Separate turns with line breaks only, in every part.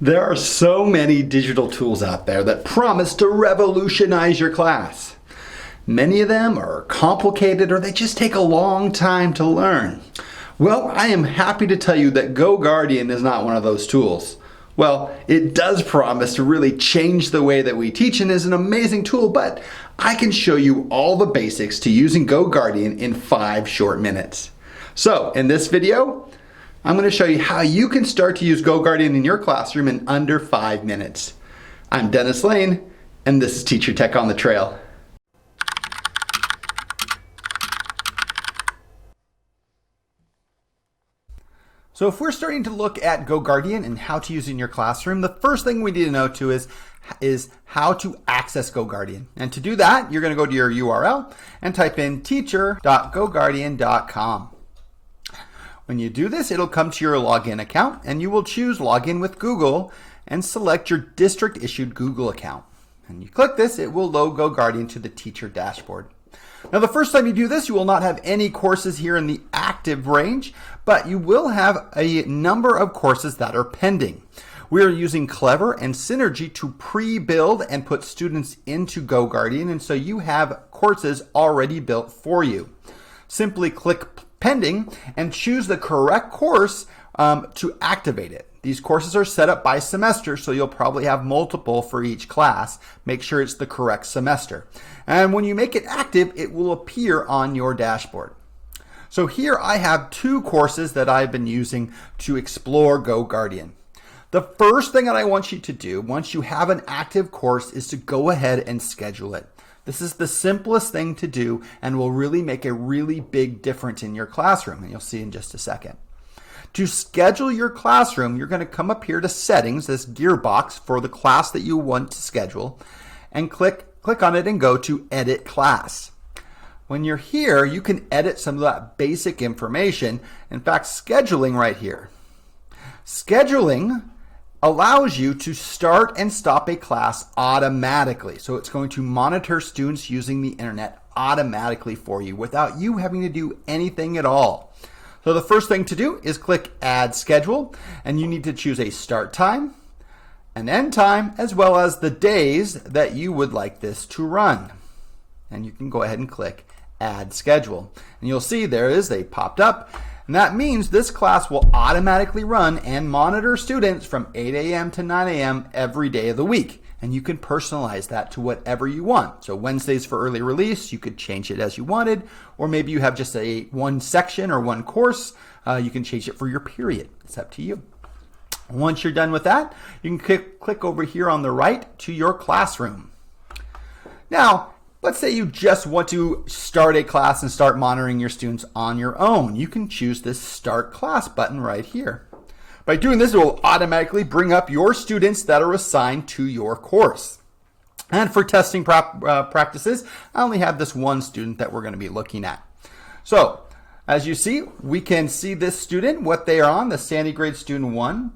There are so many digital tools out there that promise to revolutionize your class. Many of them are complicated or they just take a long time to learn. Well, I am happy to tell you that Goguardian is not one of those tools. Well, it does promise to really change the way that we teach and is an amazing tool, but I can show you all the basics to using Goguardian in 5 short minutes. So, in this video, I'm going to show you how you can start to use Goguardian in your classroom in under 5 minutes. I'm Dennis Lane, and this is Teacher Tech on the Trail. So if we're starting to look at Goguardian and how to use it in your classroom, the first thing we need to know too is how to access Goguardian. And to do that, you're going to go to your URL and type in teacher.goguardian.com. When you do this, it'll come to your login account and you will choose Login with Google and select your district issued Google account. And you click this, it will load Goguardian to the teacher dashboard. Now the first time you do this, you will not have any courses here in the active range, but you will have a number of courses that are pending. We are using Clever and Synergy to pre-build and put students into Goguardian, and so you have courses already built for you. Simply click Pending and choose the correct course to activate it. These courses are set up by semester, so you'll probably have multiple for each class. Make sure it's the correct semester. And when you make it active, it will appear on your dashboard. So here I have 2 courses that I've been using to explore Goguardian. The first thing that I want you to do once you have an active course is to go ahead and schedule it. This is the simplest thing to do and will really make a really big difference in your classroom, and you'll see in just a second. To schedule your classroom, you're going to come up here to Settings, this gearbox for the class that you want to schedule, and click on it and go to Edit Class. When you're here, you can edit some of that basic information. In fact, scheduling right here. Scheduling allows you to start and stop a class automatically. So it's going to monitor students using the internet automatically for you without you having to do anything at all. So the first thing to do is click Add Schedule, and you need to choose a start time, an end time, as well as the days that you would like this to run. And you can go ahead and click Add Schedule. And you'll see there is, they popped up, and that means this class will automatically run and monitor students from 8 a.m. to 9 a.m. every day of the week. And you can personalize that to whatever you want. So Wednesdays for early release, you could change it as you wanted, or maybe you have just one section or one course, you can change it for your period. It's up to you. Once you're done with that, you can click over here on the right to your classroom. Now, let's say you just want to start a class and start monitoring your students on your own. You can choose this Start Class button right here. By doing this, it will automatically bring up your students that are assigned to your course. And for testing practices, I only have this one student that we're going to be looking at. So, as you see, we can see this student, what they are on, the Sandy Grade Student 1.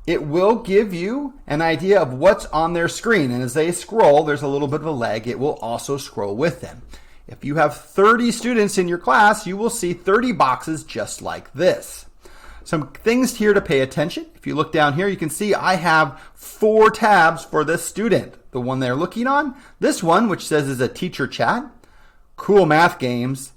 It will give you an idea of what's on their screen. And as they scroll, there's a little bit of a lag. It will also scroll with them. If you have 30 students in your class, you will see 30 boxes just like this. Some things here to pay attention. If you look down here, you can see I have 4 tabs for this student. The one they're looking on, this one, which says is a teacher chat, cool math games,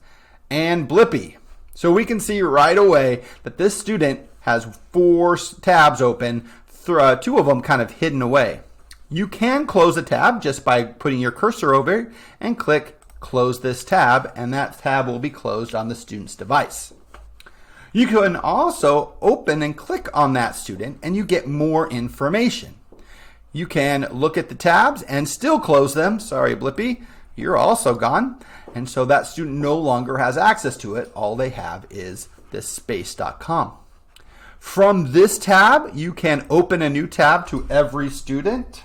and Blippi. So we can see right away that this student has 4 tabs open, 2 of them kind of hidden away. You can close a tab just by putting your cursor over it and click Close this tab, and that tab will be closed on the student's device. You can also open and click on that student and you get more information. You can look at the tabs and still close them. Sorry, Blippi, you're also gone. And so that student no longer has access to it. All they have is this space.com. From this tab, you can open a new tab to every student.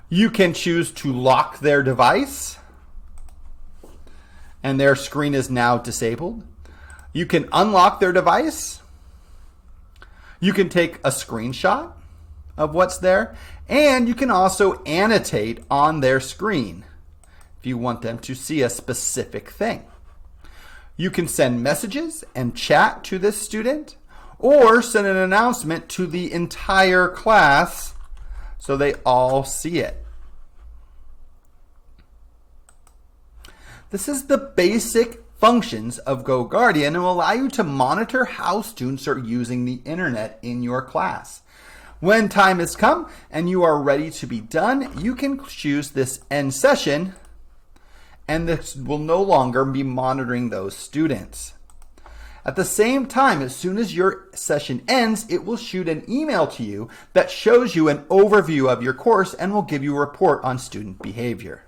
You can choose to lock their device, and their screen is now disabled. You can unlock their device. You can take a screenshot of what's there, and you can also annotate on their screen if you want them to see a specific thing. You can send messages and chat to this student, or send an announcement to the entire class so they all see it. This is the basic functions of GoGuardian and will allow you to monitor how students are using the internet in your class. When time has come and you are ready to be done, you can choose this end session, and this will no longer be monitoring those students. At the same time, as soon as your session ends, it will shoot an email to you that shows you an overview of your course and will give you a report on student behavior.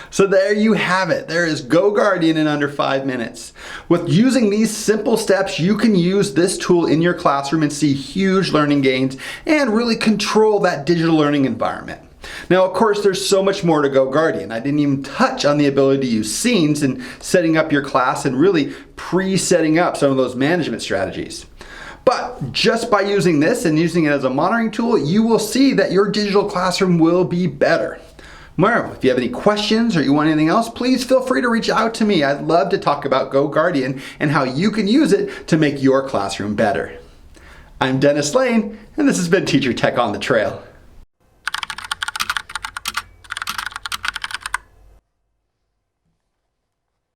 So there you have it. There is GoGuardian in under 5 minutes. With using these simple steps, you can use this tool in your classroom and see huge learning gains and really control that digital learning environment. Now, of course, there's so much more to GoGuardian. I didn't even touch on the ability to use scenes and setting up your class and really pre-setting up some of those management strategies. But just by using this and using it as a monitoring tool, you will see that your digital classroom will be better. Well, if you have any questions or you want anything else, please feel free to reach out to me. I'd love to talk about GoGuardian and how you can use it to make your classroom better. I'm Dennis Lane, and this has been Teacher Tech on the Trail.